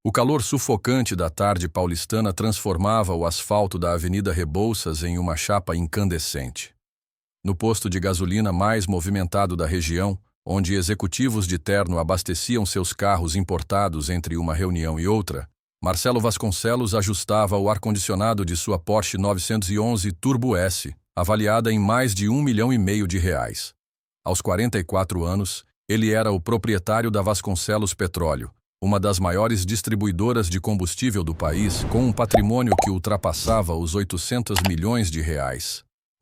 O calor sufocante da tarde paulistana transformava o asfalto da Avenida Rebouças em uma chapa incandescente. No posto de gasolina mais movimentado da região, onde executivos de terno abasteciam seus carros importados entre uma reunião e outra, Marcelo Vasconcelos ajustava o ar-condicionado de sua Porsche 911 Turbo S, avaliada em mais de R$ 1,5 milhão. Aos 44 anos, ele era o proprietário da Vasconcelos Petróleo, uma das maiores distribuidoras de combustível do país, com um patrimônio que ultrapassava os R$ 800 milhões.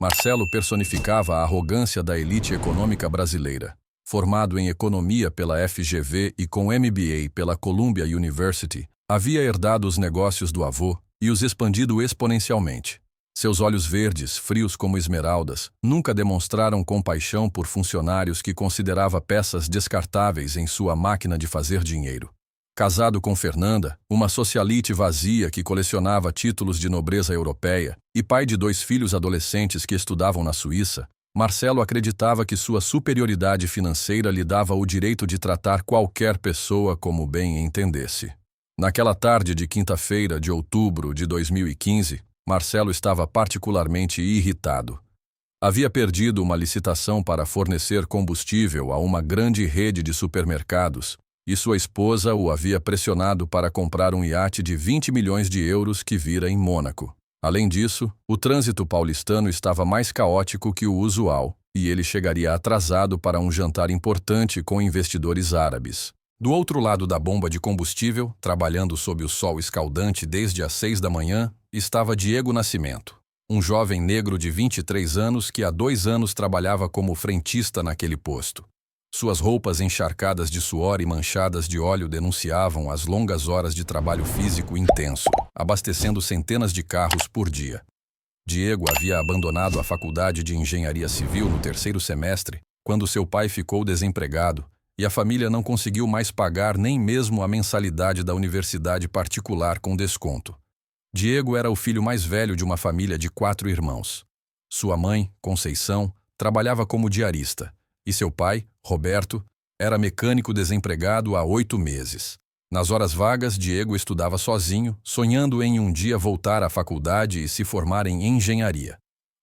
Marcelo personificava a arrogância da elite econômica brasileira. Formado em economia pela FGV e com MBA pela Columbia University, havia herdado os negócios do avô e os expandido exponencialmente. Seus olhos verdes, frios como esmeraldas, nunca demonstraram compaixão por funcionários que considerava peças descartáveis em sua máquina de fazer dinheiro. Casado com Fernanda, uma socialite vazia que colecionava títulos de nobreza europeia, e pai de 2 filhos adolescentes que estudavam na Suíça, Marcelo acreditava que sua superioridade financeira lhe dava o direito de tratar qualquer pessoa como bem entendesse. Naquela tarde de quinta-feira de outubro de 2015, Marcelo estava particularmente irritado. Havia perdido uma licitação para fornecer combustível a uma grande rede de supermercados, e sua esposa o havia pressionado para comprar um iate de 20 milhões de euros que vira em Mônaco. Além disso, o trânsito paulistano estava mais caótico que o usual, e ele chegaria atrasado para um jantar importante com investidores árabes. Do outro lado da bomba de combustível, trabalhando sob o sol escaldante desde as 6 da manhã, estava Diego Nascimento, um jovem negro de 23 anos que há 2 anos trabalhava como frentista naquele posto. Suas roupas encharcadas de suor e manchadas de óleo denunciavam as longas horas de trabalho físico intenso, abastecendo centenas de carros por dia. Diego havia abandonado a faculdade de engenharia civil no 3º semestre, quando seu pai ficou desempregado, e a família não conseguiu mais pagar nem mesmo a mensalidade da universidade particular com desconto. Diego era o filho mais velho de uma família de 4 irmãos. Sua mãe, Conceição, trabalhava como diarista, e seu pai, Roberto, era mecânico desempregado há 8 meses. Nas horas vagas, Diego estudava sozinho, sonhando em um dia voltar à faculdade e se formar em engenharia.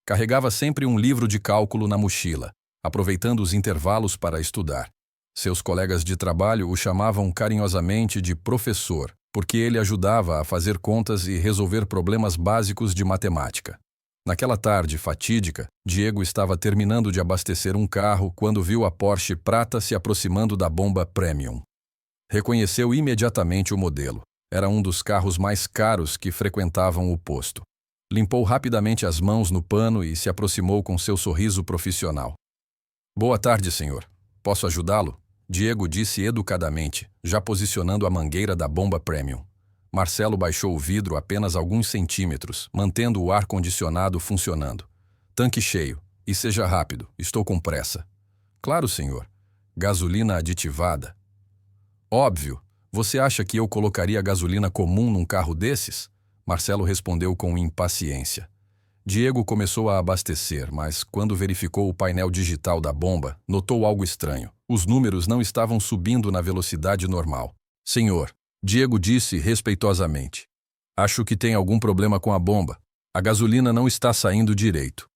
Carregava sempre um livro de cálculo na mochila, aproveitando os intervalos para estudar. Seus colegas de trabalho o chamavam carinhosamente de professor, porque ele ajudava a fazer contas e resolver problemas básicos de matemática. Naquela tarde fatídica, Diego estava terminando de abastecer um carro quando viu a Porsche prata se aproximando da bomba Premium. Reconheceu imediatamente o modelo. Era um dos carros mais caros que frequentavam o posto. Limpou rapidamente as mãos no pano e se aproximou com seu sorriso profissional. "Boa tarde, senhor. Posso ajudá-lo?" Diego disse educadamente, já posicionando a mangueira da bomba Premium. Marcelo baixou o vidro apenas alguns centímetros, mantendo o ar-condicionado funcionando. "Tanque cheio. E seja rápido. Estou com pressa." "Claro, senhor. Gasolina aditivada." "Óbvio. Você acha que eu colocaria gasolina comum num carro desses?" Marcelo respondeu com impaciência. Diego começou a abastecer, mas quando verificou o painel digital da bomba, notou algo estranho. Os números não estavam subindo na velocidade normal. "Senhor," Diego disse respeitosamente, "acho que tem algum problema com a bomba. A gasolina não está saindo direito."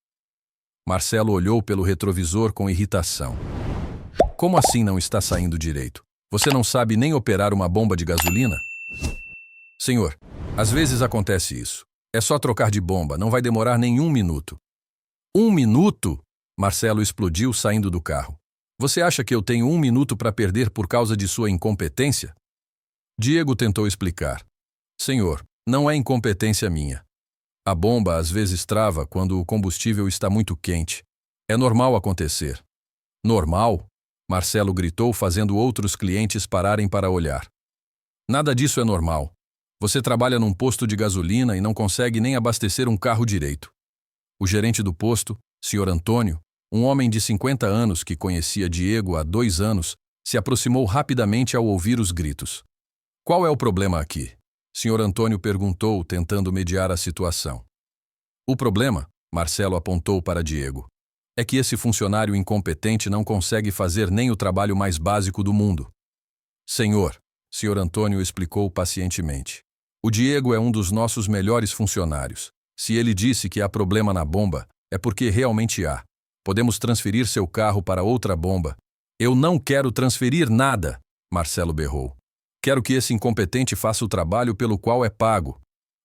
Marcelo olhou pelo retrovisor com irritação. "Como assim não está saindo direito? Você não sabe nem operar uma bomba de gasolina?" "Senhor, às vezes acontece isso. É só trocar de bomba, não vai demorar nem 1 minuto." "1 minuto?" Marcelo explodiu saindo do carro. "Você acha que eu tenho 1 minuto para perder por causa de sua incompetência?" Diego tentou explicar. "Senhor, não é incompetência minha. A bomba às vezes trava quando o combustível está muito quente. É normal acontecer." "Normal?" Marcelo gritou, fazendo outros clientes pararem para olhar. "Nada disso é normal. Você trabalha num posto de gasolina e não consegue nem abastecer um carro direito." O gerente do posto, Sr. Antônio, um homem de 50 anos que conhecia Diego há 2 anos, se aproximou rapidamente ao ouvir os gritos. "Qual é o problema aqui?" Sr. Antônio perguntou, tentando mediar a situação. "O problema", Marcelo apontou para Diego, "é que esse funcionário incompetente não consegue fazer nem o trabalho mais básico do mundo." "Senhor, Sr. Antônio explicou pacientemente. O Diego é um dos nossos melhores funcionários. Se ele disse que há problema na bomba, é porque realmente há. Podemos transferir seu carro para outra bomba. Eu não quero transferir nada, Marcelo berrou. Quero que esse incompetente faça o trabalho pelo qual é pago.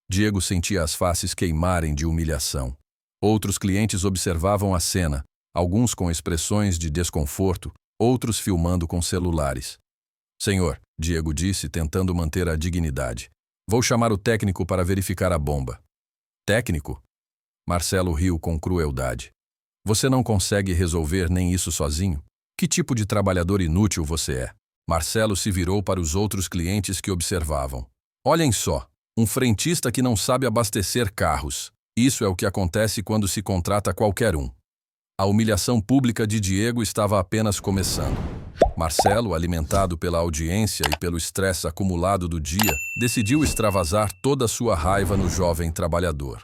Diego sentia as faces queimarem de humilhação. Outros clientes observavam a cena, alguns com expressões de desconforto, outros filmando com celulares. Senhor, Diego disse, tentando manter a dignidade. Vou chamar o técnico para verificar a bomba. Técnico? Marcelo riu com crueldade. Você não consegue resolver nem isso sozinho? Que tipo de trabalhador inútil você é? Marcelo se virou para os outros clientes que observavam. Olhem só, um frentista que não sabe abastecer carros. Isso é o que acontece quando se contrata qualquer um. A humilhação pública de Diego estava apenas começando. Marcelo, alimentado pela audiência e pelo estresse acumulado do dia, decidiu extravasar toda a sua raiva no jovem trabalhador.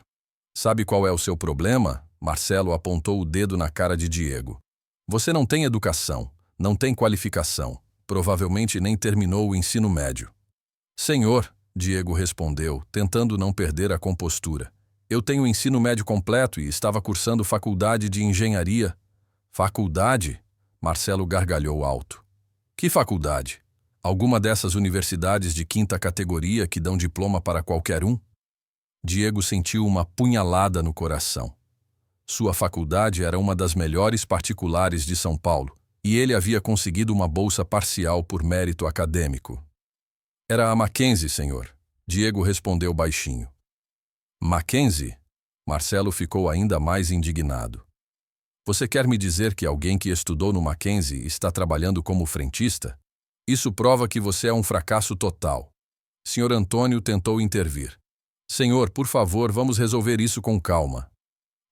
Sabe qual é o seu problema? Marcelo apontou o dedo na cara de Diego. Você não tem educação, não tem qualificação, provavelmente nem terminou o ensino médio. Senhor, Diego respondeu, tentando não perder a compostura. Eu tenho ensino médio completo e estava cursando faculdade de engenharia. Faculdade? Marcelo gargalhou alto. Que faculdade? Alguma dessas universidades de quinta categoria que dão diploma para qualquer um? Diego sentiu uma punhalada no coração. Sua faculdade era uma das melhores particulares de São Paulo, e ele havia conseguido uma bolsa parcial por mérito acadêmico. Era a Mackenzie, senhor. Diego respondeu baixinho. Mackenzie? Marcelo ficou ainda mais indignado. Você quer me dizer que alguém que estudou no Mackenzie está trabalhando como frentista? Isso prova que você é um fracasso total. Sr. Antônio tentou intervir. Senhor, por favor, vamos resolver isso com calma.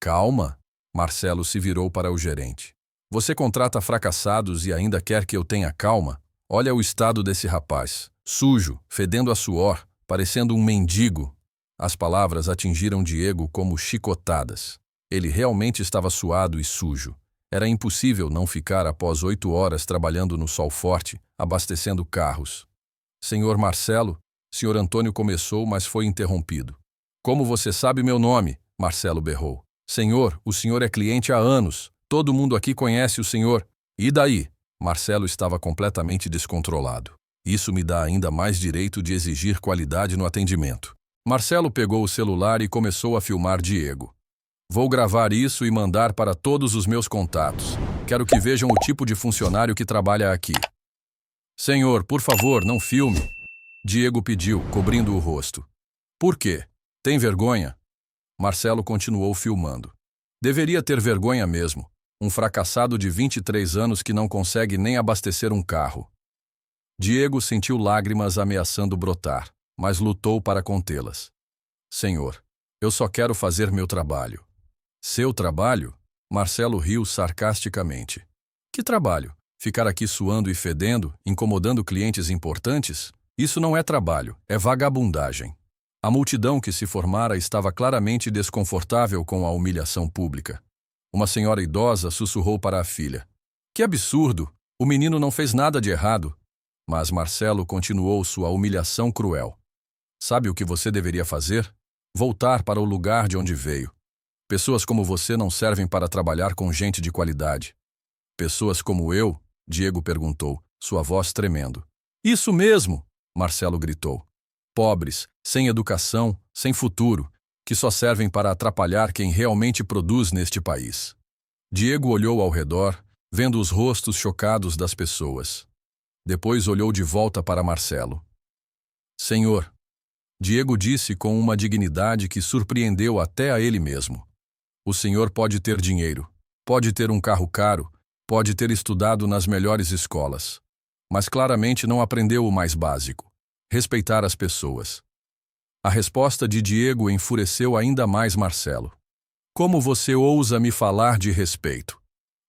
Calma? Marcelo se virou para o gerente. Você contrata fracassados e ainda quer que eu tenha calma? Olha o estado desse rapaz. Sujo, fedendo a suor, parecendo um mendigo. As palavras atingiram Diego como chicotadas. Ele realmente estava suado e sujo. Era impossível não ficar após 8 horas trabalhando no sol forte, abastecendo carros. Senhor Marcelo, Sr. Antônio começou, mas foi interrompido. Como você sabe meu nome? Marcelo berrou. Senhor, o senhor é cliente há anos. Todo mundo aqui conhece o senhor. E daí? Marcelo estava completamente descontrolado. Isso me dá ainda mais direito de exigir qualidade no atendimento. Marcelo pegou o celular e começou a filmar Diego. Vou gravar isso e mandar para todos os meus contatos. Quero que vejam o tipo de funcionário que trabalha aqui. Senhor, por favor, não filme. Diego pediu, cobrindo o rosto. Por quê? Tem vergonha? Marcelo continuou filmando. Deveria ter vergonha mesmo. Um fracassado de 23 anos que não consegue nem abastecer um carro. Diego sentiu lágrimas ameaçando brotar, mas lutou para contê-las. Senhor, eu só quero fazer meu trabalho. Seu trabalho? Marcelo riu sarcasticamente. Que trabalho? Ficar aqui suando e fedendo, incomodando clientes importantes? Isso não é trabalho, é vagabundagem. A multidão que se formara estava claramente desconfortável com a humilhação pública. Uma senhora idosa sussurrou para a filha. Que absurdo! O menino não fez nada de errado. Mas Marcelo continuou sua humilhação cruel. Sabe o que você deveria fazer? Voltar para o lugar de onde veio. Pessoas como você não servem para trabalhar com gente de qualidade. Pessoas como eu? Diego perguntou, sua voz tremendo. Isso mesmo! Marcelo gritou. Pobres, sem educação, sem futuro, que só servem para atrapalhar quem realmente produz neste país. Diego olhou ao redor, vendo os rostos chocados das pessoas. Depois olhou de volta para Marcelo. Senhor, Diego disse com uma dignidade que surpreendeu até a ele mesmo. O senhor pode ter dinheiro, pode ter um carro caro, pode ter estudado nas melhores escolas, mas claramente não aprendeu o mais básico: respeitar as pessoas. A resposta de Diego enfureceu ainda mais Marcelo. Como você ousa me falar de respeito?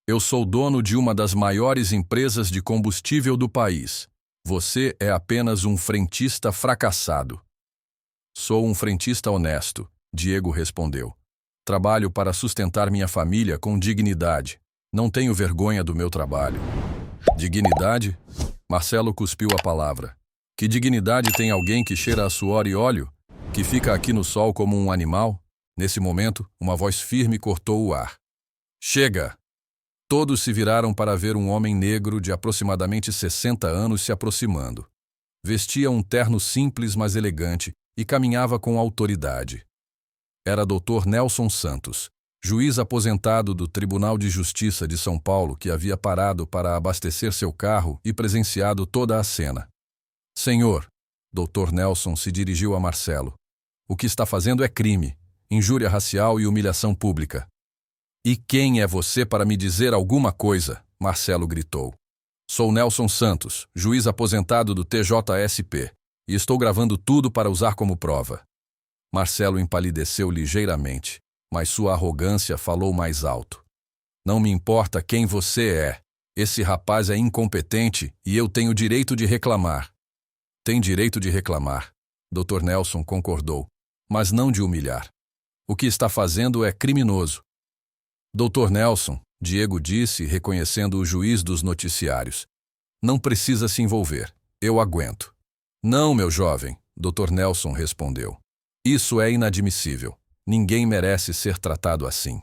Eu sou dono de uma das maiores empresas de combustível do país. Você é apenas um frentista fracassado. Sou um frentista honesto, Diego respondeu. Trabalho para sustentar minha família com dignidade. Não tenho vergonha do meu trabalho. Dignidade? Marcelo cuspiu a palavra. Que dignidade tem alguém que cheira a suor e óleo, que fica aqui no sol como um animal? Nesse momento, uma voz firme cortou o ar. Chega! Todos se viraram para ver um homem negro de aproximadamente 60 anos se aproximando. Vestia um terno simples, mas elegante, e caminhava com autoridade. Era Dr. Nelson Santos, juiz aposentado do Tribunal de Justiça de São Paulo, que havia parado para abastecer seu carro e presenciado toda a cena. Senhor, Dr. Nelson se dirigiu a Marcelo. O que está fazendo é crime, injúria racial e humilhação pública. E quem é você para me dizer alguma coisa? Marcelo gritou. Sou Nelson Santos, juiz aposentado do TJSP, e estou gravando tudo para usar como prova. Marcelo empalideceu ligeiramente, mas sua arrogância falou mais alto. Não me importa quem você é. Esse rapaz é incompetente e eu tenho direito de reclamar. Tem direito de reclamar, Dr. Nelson concordou, mas não de humilhar. O que está fazendo é criminoso. Dr. Nelson, Diego disse, reconhecendo o juiz dos noticiários. Não precisa se envolver. Eu aguento. Não, meu jovem, Dr. Nelson respondeu. Isso é inadmissível. Ninguém merece ser tratado assim.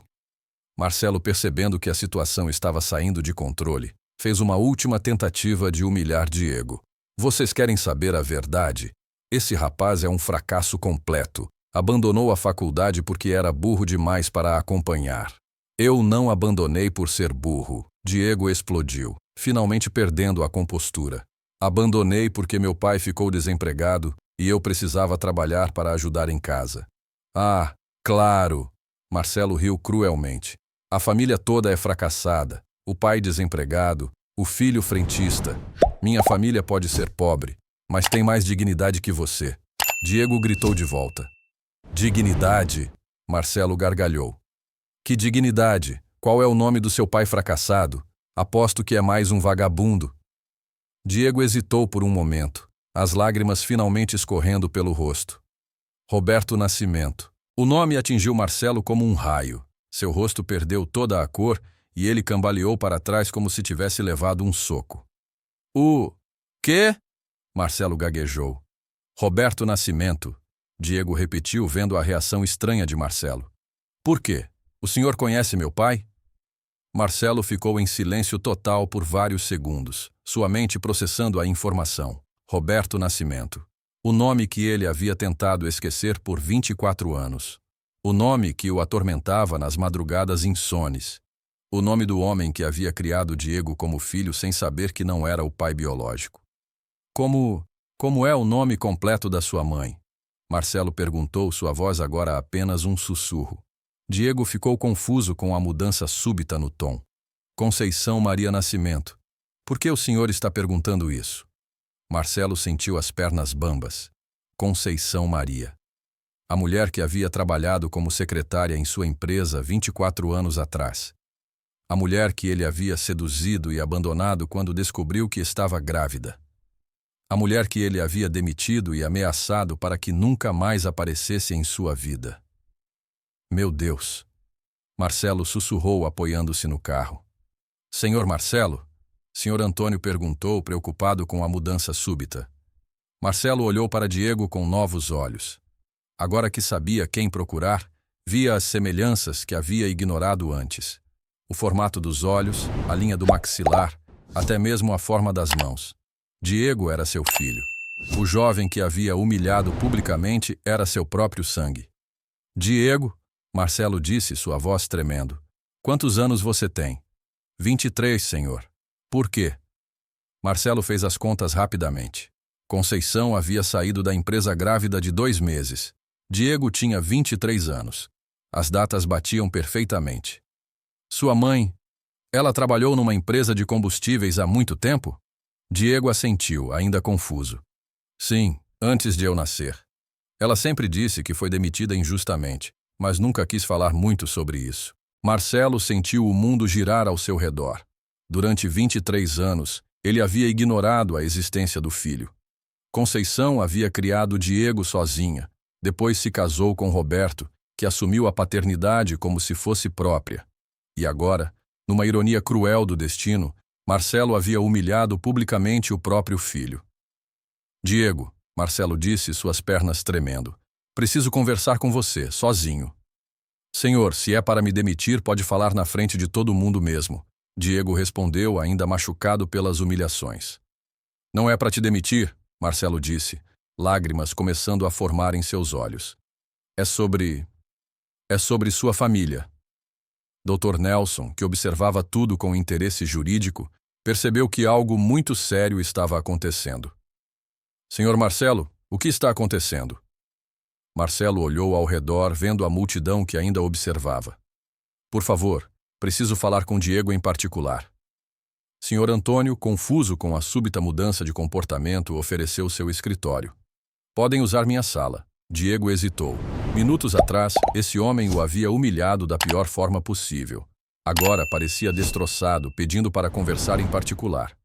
Marcelo, percebendo que a situação estava saindo de controle, fez uma última tentativa de humilhar Diego. Vocês querem saber a verdade? Esse rapaz é um fracasso completo. Abandonou a faculdade porque era burro demais para a acompanhar. Eu não abandonei por ser burro. Diego explodiu, finalmente perdendo a compostura. Abandonei porque meu pai ficou desempregado e eu precisava trabalhar para ajudar em casa. Ah, claro! Marcelo riu cruelmente. A família toda é fracassada. O pai desempregado, o filho frentista. Minha família pode ser pobre, mas tem mais dignidade que você. Diego gritou de volta. Dignidade? Marcelo gargalhou. Que dignidade? Qual é o nome do seu pai fracassado? Aposto que é mais um vagabundo. Diego hesitou por um momento, as lágrimas finalmente escorrendo pelo rosto. Roberto Nascimento. O nome atingiu Marcelo como um raio. Seu rosto perdeu toda a cor e ele cambaleou para trás como se tivesse levado um soco. O quê? Marcelo gaguejou. Roberto Nascimento. Diego repetiu, vendo a reação estranha de Marcelo. Por quê? O senhor conhece meu pai? Marcelo ficou em silêncio total por vários segundos, sua mente processando a informação. Roberto Nascimento. O nome que ele havia tentado esquecer por 24 anos. O nome que o atormentava nas madrugadas insones. O nome do homem que havia criado Diego como filho sem saber que não era o pai biológico. Como é o nome completo da sua mãe? Marcelo perguntou, sua voz agora apenas um sussurro. Diego ficou confuso com a mudança súbita no tom. Conceição Maria Nascimento. Por que o senhor está perguntando isso? Marcelo sentiu as pernas bambas. Conceição Maria. A mulher que havia trabalhado como secretária em sua empresa 24 anos atrás. A mulher que ele havia seduzido e abandonado quando descobriu que estava grávida. A mulher que ele havia demitido e ameaçado para que nunca mais aparecesse em sua vida. Meu Deus! Marcelo sussurrou, apoiando-se no carro. Senhor Marcelo? Senhor Antônio perguntou, preocupado com a mudança súbita. Marcelo olhou para Diego com novos olhos. Agora que sabia quem procurar, via as semelhanças que havia ignorado antes. O formato dos olhos, a linha do maxilar, até mesmo a forma das mãos. Diego era seu filho. O jovem que havia humilhado publicamente era seu próprio sangue. Diego, Marcelo disse, sua voz tremendo. Quantos anos você tem? 23, senhor. Por quê? Marcelo fez as contas rapidamente. Conceição havia saído da empresa grávida de 2 meses. Diego tinha 23 anos. As datas batiam perfeitamente. Sua mãe, ela trabalhou numa empresa de combustíveis há muito tempo? Diego assentiu, ainda confuso. Sim, antes de eu nascer. Ela sempre disse que foi demitida injustamente, mas nunca quis falar muito sobre isso. Marcelo sentiu o mundo girar ao seu redor. Durante 23 anos, ele havia ignorado a existência do filho. Conceição havia criado Diego sozinha. Depois se casou com Roberto, que assumiu a paternidade como se fosse própria. E agora, numa ironia cruel do destino, Marcelo havia humilhado publicamente o próprio filho. Diego, Marcelo disse, suas pernas tremendo. Preciso conversar com você, sozinho. Senhor, se é para me demitir, pode falar na frente de todo mundo mesmo. Diego respondeu, ainda machucado pelas humilhações. Não é para te demitir, Marcelo disse, lágrimas começando a formar em seus olhos. É sobre sua família. Dr. Nelson, que observava tudo com interesse jurídico, percebeu que algo muito sério estava acontecendo. Senhor Marcelo, o que está acontecendo? Marcelo olhou ao redor, vendo a multidão que ainda observava. Por favor, preciso falar com Diego em particular. Senhor Antônio, confuso com a súbita mudança de comportamento, ofereceu seu escritório. Podem usar minha sala. Diego hesitou. Minutos atrás, esse homem o havia humilhado da pior forma possível. Agora parecia destroçado, pedindo para conversar em particular.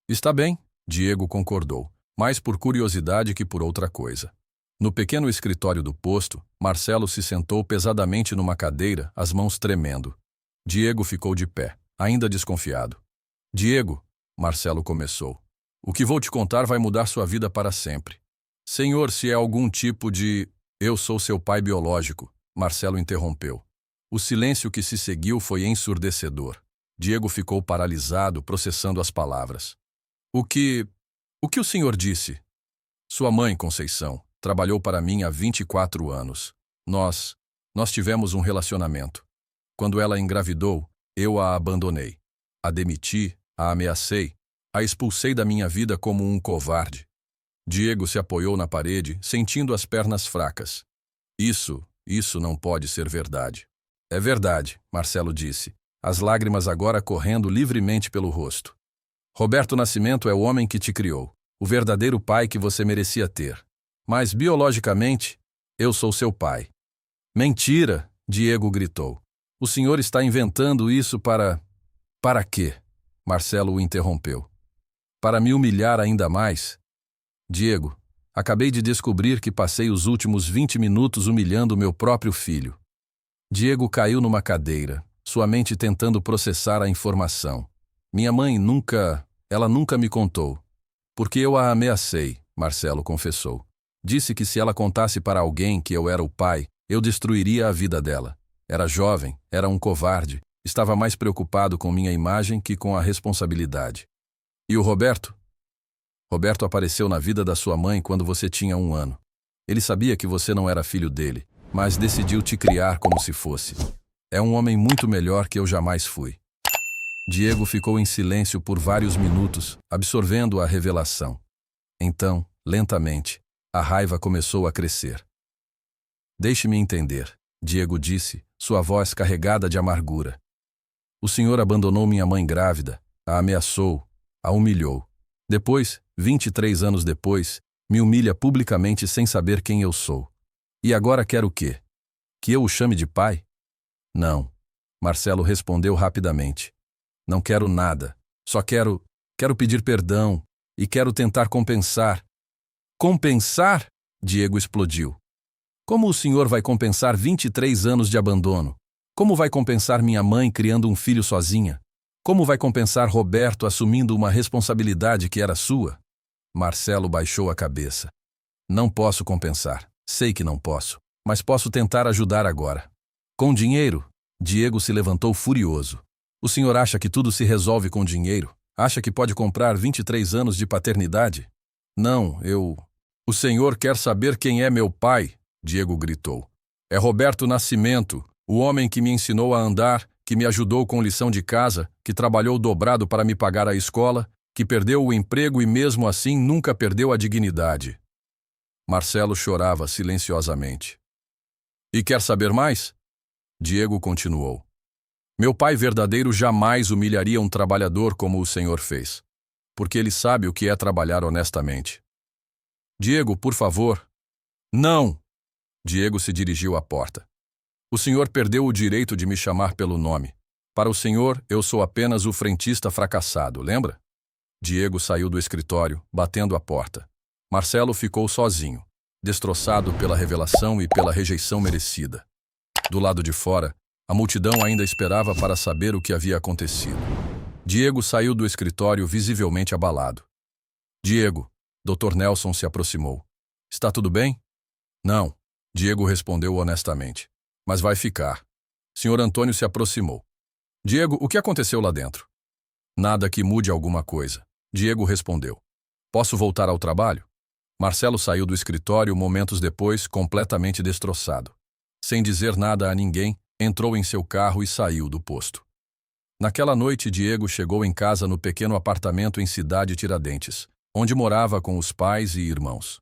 Está bem, Diego concordou, mais por curiosidade que por outra coisa. No pequeno escritório do posto, Marcelo se sentou pesadamente numa cadeira, as mãos tremendo. Diego ficou de pé, ainda desconfiado. Diego, Marcelo começou. O que vou te contar vai mudar sua vida para sempre. Senhor, se é algum tipo de... Eu sou seu pai biológico, Marcelo interrompeu. O silêncio que se seguiu foi ensurdecedor. Diego ficou paralisado, processando as palavras. O que o senhor disse? Sua mãe, Conceição, trabalhou para mim há 24 anos. Nós tivemos um relacionamento. Quando ela engravidou, eu a abandonei. A demiti, a ameacei, a expulsei da minha vida como um covarde. Diego se apoiou na parede, sentindo as pernas fracas. Isso não pode ser verdade. É verdade, Marcelo disse, as lágrimas agora correndo livremente pelo rosto. Roberto Nascimento é o homem que te criou, o verdadeiro pai que você merecia ter. Mas, biologicamente, eu sou seu pai. Mentira, Diego gritou. O senhor está inventando isso para... Para quê? Marcelo o interrompeu. Para me humilhar ainda mais? Diego, acabei de descobrir que passei os últimos 20 minutos humilhando meu próprio filho. Diego caiu numa cadeira, sua mente tentando processar a informação. Minha mãe ela nunca me contou. Porque eu a ameacei, Marcelo confessou. Disse que se ela contasse para alguém que eu era o pai, eu destruiria a vida dela. Era jovem, era um covarde, estava mais preocupado com minha imagem que com a responsabilidade. E o Roberto? Roberto apareceu na vida da sua mãe quando você tinha 1 ano. Ele sabia que você não era filho dele, mas decidiu te criar como se fosse. É um homem muito melhor que eu jamais fui. Diego ficou em silêncio por vários minutos, absorvendo a revelação. Então, lentamente, a raiva começou a crescer. Deixe-me entender, Diego disse, sua voz carregada de amargura. O senhor abandonou minha mãe grávida, a ameaçou, a humilhou. Depois, 23 anos depois, me humilha publicamente sem saber quem eu sou. E agora quer o quê? Que eu o chame de pai? Não. Marcelo respondeu rapidamente. Não quero nada. Só quero pedir perdão e quero tentar compensar. Compensar? Diego explodiu. Como o senhor vai compensar 23 anos de abandono? Como vai compensar minha mãe criando um filho sozinha? Como vai compensar Roberto assumindo uma responsabilidade que era sua? Marcelo baixou a cabeça. Não posso compensar. Sei que não posso. Mas posso tentar ajudar agora. Com dinheiro? Diego se levantou furioso. O senhor acha que tudo se resolve com dinheiro? Acha que pode comprar 23 anos de paternidade? Não, O senhor quer saber quem é meu pai? Diego gritou. É Roberto Nascimento, o homem que me ensinou a andar, que me ajudou com lição de casa, que trabalhou dobrado para me pagar a escola, que perdeu o emprego e mesmo assim nunca perdeu a dignidade. Marcelo chorava silenciosamente. E quer saber mais? Diego continuou. Meu pai verdadeiro jamais humilharia um trabalhador como o senhor fez, porque ele sabe o que é trabalhar honestamente. Diego, por favor. Não! Diego se dirigiu à porta. O senhor perdeu o direito de me chamar pelo nome. Para o senhor, eu sou apenas o frentista fracassado, lembra? Diego saiu do escritório, batendo a porta. Marcelo ficou sozinho, destroçado pela revelação e pela rejeição merecida. Do lado de fora, a multidão ainda esperava para saber o que havia acontecido. Diego saiu do escritório visivelmente abalado. Diego, Dr. Nelson se aproximou. Está tudo bem? Não, Diego respondeu honestamente. Mas vai ficar. Sr. Antônio se aproximou. Diego, o que aconteceu lá dentro? Nada que mude alguma coisa. Diego respondeu. Posso voltar ao trabalho? Marcelo saiu do escritório momentos depois, completamente destroçado. Sem dizer nada a ninguém, entrou em seu carro e saiu do posto. Naquela noite, Diego chegou em casa no pequeno apartamento em Cidade Tiradentes, onde morava com os pais e irmãos.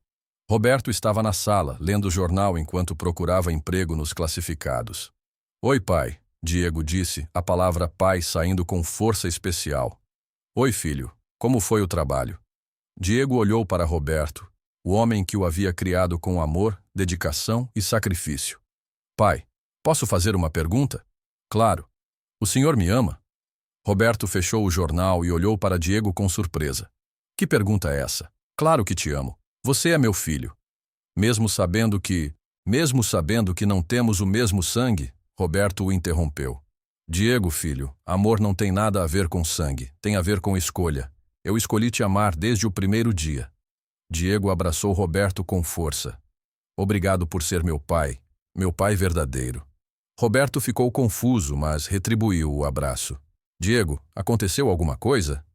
Roberto estava na sala, lendo o jornal enquanto procurava emprego nos classificados. Oi, pai, Diego disse, a palavra pai saindo com força especial. Oi, filho, como foi o trabalho? Diego olhou para Roberto, o homem que o havia criado com amor, dedicação e sacrifício. Pai, posso fazer uma pergunta? Claro. O senhor me ama? Roberto fechou o jornal e olhou para Diego com surpresa. Que pergunta é essa? Claro que te amo. Você é meu filho. Mesmo sabendo que não temos o mesmo sangue, Roberto o interrompeu. Diego, filho, amor não tem nada a ver com sangue, tem a ver com escolha. Eu escolhi te amar desde o primeiro dia. Diego abraçou Roberto com força. Obrigado por ser meu pai verdadeiro. Roberto ficou confuso, mas retribuiu o abraço. Diego, aconteceu alguma coisa?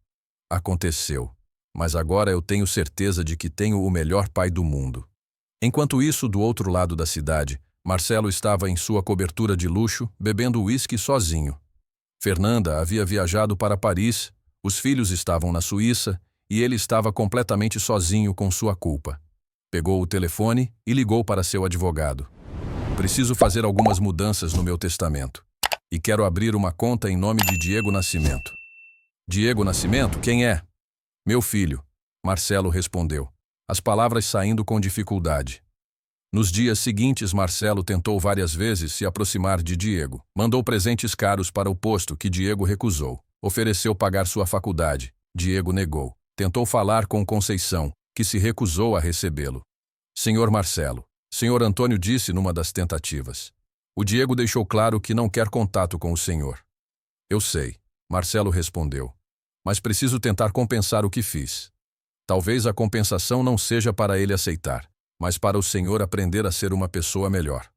Aconteceu, mas agora eu tenho certeza de que tenho o melhor pai do mundo. Enquanto isso, do outro lado da cidade, Marcelo estava em sua cobertura de luxo, bebendo uísque sozinho. Fernanda havia viajado para Paris, os filhos estavam na Suíça e ele estava completamente sozinho com sua culpa. Pegou o telefone e ligou para seu advogado. Preciso fazer algumas mudanças no meu testamento. E quero abrir uma conta em nome de Diego Nascimento. Diego Nascimento? Quem é? Meu filho, Marcelo respondeu, as palavras saindo com dificuldade. Nos dias seguintes, Marcelo tentou várias vezes se aproximar de Diego. Mandou presentes caros para o posto, que Diego recusou. Ofereceu pagar sua faculdade. Diego negou. Tentou falar com Conceição, que se recusou a recebê-lo. Senhor Marcelo, Senhor Antônio disse numa das tentativas. O Diego deixou claro que não quer contato com o senhor. Eu sei, Marcelo respondeu. Mas preciso tentar compensar o que fiz. Talvez a compensação não seja para ele aceitar, mas para o senhor aprender a ser uma pessoa melhor.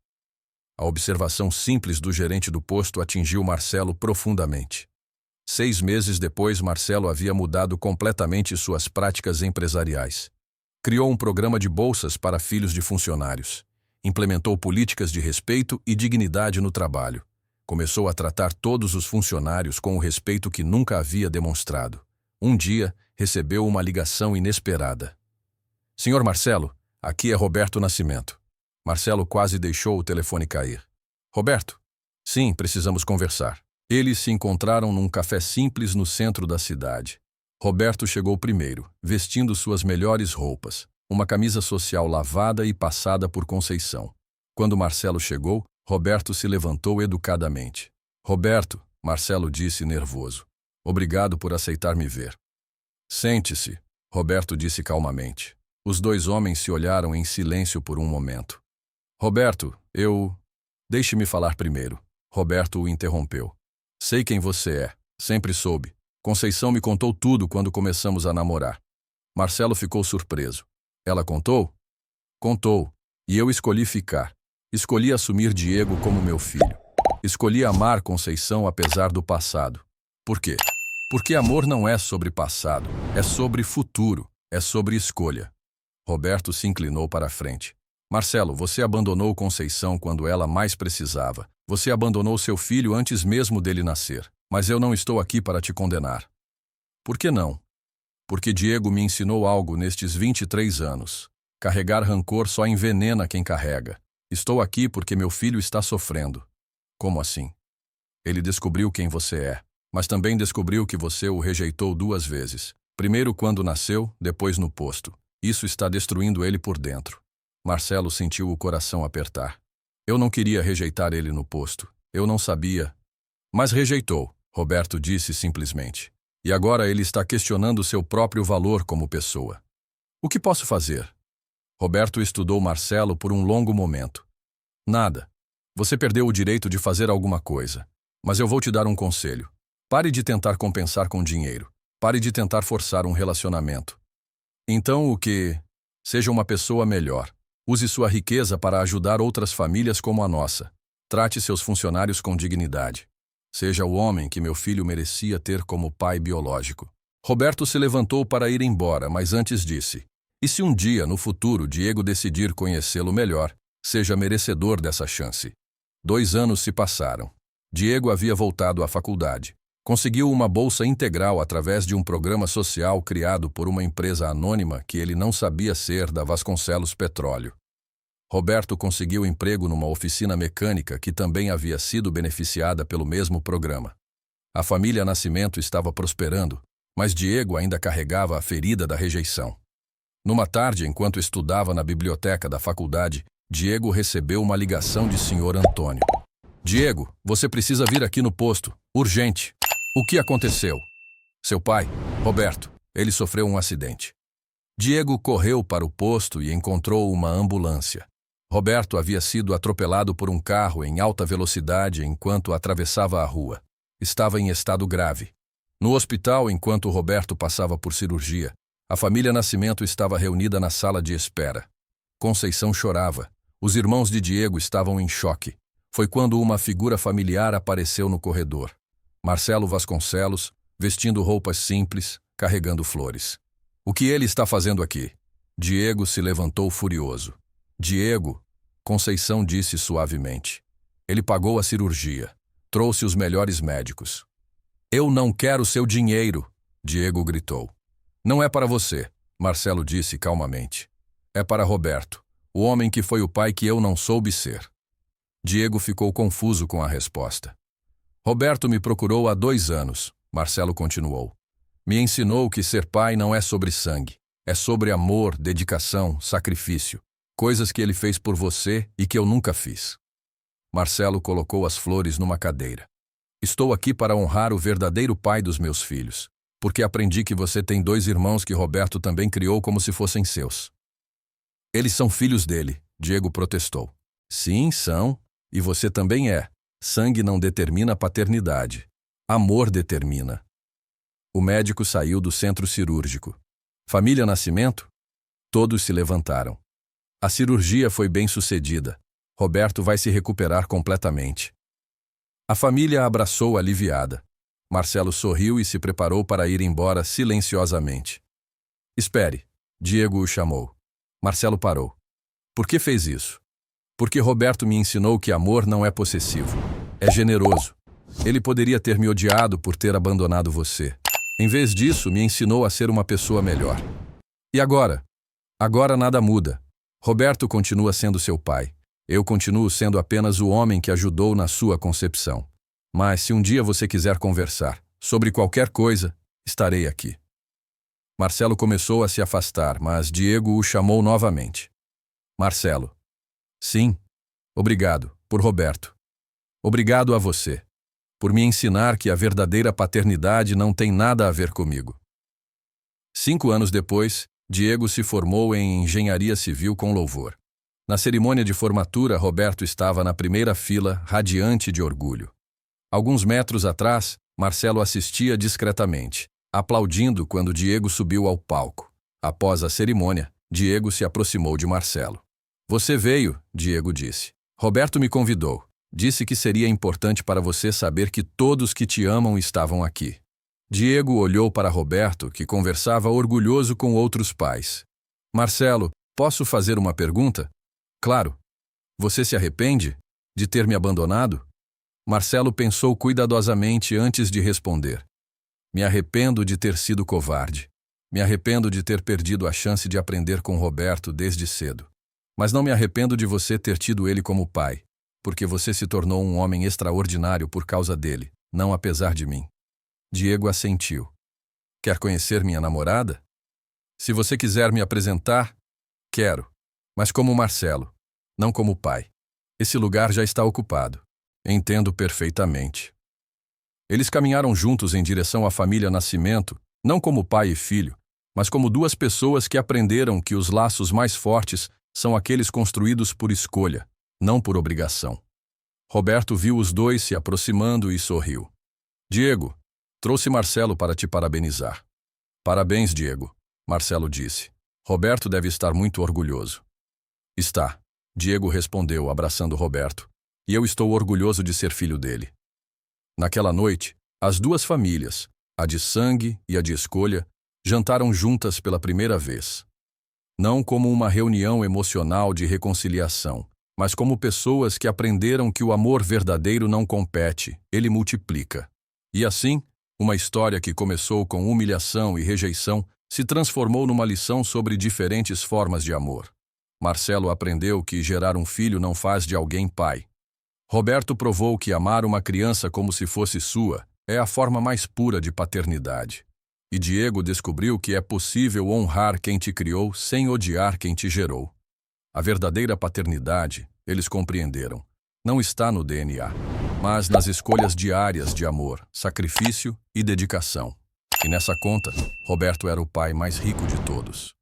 A observação simples do gerente do posto atingiu Marcelo profundamente. 6 meses depois, Marcelo havia mudado completamente suas práticas empresariais. Criou um programa de bolsas para filhos de funcionários. Implementou políticas de respeito e dignidade no trabalho. Começou a tratar todos os funcionários com o respeito que nunca havia demonstrado. Um dia, recebeu uma ligação inesperada. Senhor Marcelo, aqui é Roberto Nascimento. Marcelo quase deixou o telefone cair. Roberto? Sim, precisamos conversar. Eles se encontraram num café simples no centro da cidade. Roberto chegou primeiro, vestindo suas melhores roupas, uma camisa social lavada e passada por Conceição. Quando Marcelo chegou, Roberto se levantou educadamente. Roberto, Marcelo disse nervoso. Obrigado por aceitar me ver. Sente-se, Roberto disse calmamente. Os dois homens se olharam em silêncio por um momento. Roberto, Deixe-me falar primeiro. Roberto o interrompeu. Sei quem você é, sempre soube. Conceição me contou tudo quando começamos a namorar. Marcelo ficou surpreso. Ela contou? Contou. E eu escolhi ficar. Escolhi assumir Diego como meu filho. Escolhi amar Conceição apesar do passado. Por quê? Porque amor não é sobre passado, é sobre futuro, é sobre escolha. Roberto se inclinou para a frente. Marcelo, você abandonou Conceição quando ela mais precisava. Você abandonou seu filho antes mesmo dele nascer. Mas eu não estou aqui para te condenar. Por que não? Porque Diego me ensinou algo nestes 23 anos. Carregar rancor só envenena quem carrega. Estou aqui porque meu filho está sofrendo. Como assim? Ele descobriu quem você é, mas também descobriu que você o rejeitou 2 vezes. Primeiro quando nasceu, depois no posto. Isso está destruindo ele por dentro. Marcelo sentiu o coração apertar. Eu não queria rejeitar ele no posto. Eu não sabia. Mas rejeitou, Roberto disse simplesmente. E agora ele está questionando seu próprio valor como pessoa. O que posso fazer? Roberto estudou Marcelo por um longo momento. Nada. Você perdeu o direito de fazer alguma coisa. Mas eu vou te dar um conselho. Pare de tentar compensar com dinheiro. Pare de tentar forçar um relacionamento. Então o que? Seja uma pessoa melhor. Use sua riqueza para ajudar outras famílias como a nossa. Trate seus funcionários com dignidade. Seja o homem que meu filho merecia ter como pai biológico. Roberto se levantou para ir embora, mas antes disse: e se um dia, no futuro, Diego decidir conhecê-lo melhor, seja merecedor dessa chance. 2 anos se passaram. Diego havia voltado à faculdade. Conseguiu uma bolsa integral através de um programa social criado por uma empresa anônima que ele não sabia ser da Vasconcelos Petróleo. Roberto conseguiu emprego numa oficina mecânica que também havia sido beneficiada pelo mesmo programa. A família Nascimento estava prosperando, mas Diego ainda carregava a ferida da rejeição. Numa tarde, enquanto estudava na biblioteca da faculdade, Diego recebeu uma ligação de Sr. Antônio. Diego, você precisa vir aqui no posto. Urgente. O que aconteceu? Seu pai, Roberto, ele sofreu um acidente. Diego correu para o posto e encontrou uma ambulância. Roberto havia sido atropelado por um carro em alta velocidade enquanto atravessava a rua. Estava em estado grave. No hospital, enquanto Roberto passava por cirurgia, a família Nascimento estava reunida na sala de espera. Conceição chorava. Os irmãos de Diego estavam em choque. Foi quando uma figura familiar apareceu no corredor. Marcelo Vasconcelos, vestindo roupas simples, carregando flores. O que ele está fazendo aqui? Diego se levantou furioso. Diego, Conceição disse suavemente. Ele pagou a cirurgia. Trouxe os melhores médicos. Eu não quero seu dinheiro, Diego gritou. Não é para você, Marcelo disse calmamente. É para Roberto, o homem que foi o pai que eu não soube ser. Diego ficou confuso com a resposta. Roberto me procurou há 2 anos, Marcelo continuou. Me ensinou que ser pai não é sobre sangue. É sobre amor, dedicação, sacrifício. Coisas que ele fez por você e que eu nunca fiz. Marcelo colocou as flores numa cadeira. Estou aqui para honrar o verdadeiro pai dos meus filhos, porque aprendi que você tem 2 irmãos que Roberto também criou como se fossem seus. Eles são filhos dele, Diego protestou. Sim, são, e você também é. Sangue não determina paternidade. Amor determina. O médico saiu do centro cirúrgico. Família Nascimento? Todos se levantaram. A cirurgia foi bem sucedida. Roberto vai se recuperar completamente. A família abraçou aliviada. Marcelo sorriu e se preparou para ir embora silenciosamente. Espere, Diego o chamou. Marcelo parou. Por que fez isso? Porque Roberto me ensinou que amor não é possessivo. É generoso. Ele poderia ter me odiado por ter abandonado você. Em vez disso, me ensinou a ser uma pessoa melhor. E agora? Agora nada muda. Roberto continua sendo seu pai. Eu continuo sendo apenas o homem que ajudou na sua concepção. Mas se um dia você quiser conversar sobre qualquer coisa, estarei aqui. Marcelo começou a se afastar, mas Diego o chamou novamente. Marcelo. Sim. Obrigado, por Roberto. Obrigado a você, por me ensinar que a verdadeira paternidade não tem nada a ver comigo. 5 anos depois, Diego se formou em engenharia civil com louvor. Na cerimônia de formatura, Roberto estava na primeira fila, radiante de orgulho. Alguns metros atrás, Marcelo assistia discretamente, aplaudindo quando Diego subiu ao palco. Após a cerimônia, Diego se aproximou de Marcelo. Você veio, Diego disse. Roberto me convidou. Disse que seria importante para você saber que todos que te amam estavam aqui. Diego olhou para Roberto, que conversava orgulhoso com outros pais. Marcelo, posso fazer uma pergunta? Claro. Você se arrepende de ter me abandonado? Marcelo pensou cuidadosamente antes de responder. Me arrependo de ter sido covarde. Me arrependo de ter perdido a chance de aprender com Roberto desde cedo. Mas não me arrependo de você ter tido ele como pai, porque você se tornou um homem extraordinário por causa dele, não apesar de mim. Diego assentiu. Quer conhecer minha namorada? Se você quiser me apresentar, quero, mas como Marcelo, não como pai. Esse lugar já está ocupado. Entendo perfeitamente. Eles caminharam juntos em direção à família Nascimento, não como pai e filho, mas como 2 pessoas que aprenderam que os laços mais fortes são aqueles construídos por escolha, não por obrigação. Roberto viu os 2 se aproximando e sorriu. Diego, trouxe Marcelo para te parabenizar. Parabéns, Diego, Marcelo disse. Roberto deve estar muito orgulhoso. Está, Diego respondeu, abraçando Roberto. E eu estou orgulhoso de ser filho dele. Naquela noite, as duas famílias, a de sangue e a de escolha, jantaram juntas pela primeira vez. Não como uma reunião emocional de reconciliação, mas como pessoas que aprenderam que o amor verdadeiro não compete, ele multiplica. E assim, uma história que começou com humilhação e rejeição se transformou numa lição sobre diferentes formas de amor. Marcelo aprendeu que gerar um filho não faz de alguém pai. Roberto provou que amar uma criança como se fosse sua é a forma mais pura de paternidade. E Diego descobriu que é possível honrar quem te criou sem odiar quem te gerou. A verdadeira paternidade, eles compreenderam, não está no DNA, mas nas escolhas diárias de amor, sacrifício e dedicação. E nessa conta, Roberto era o pai mais rico de todos.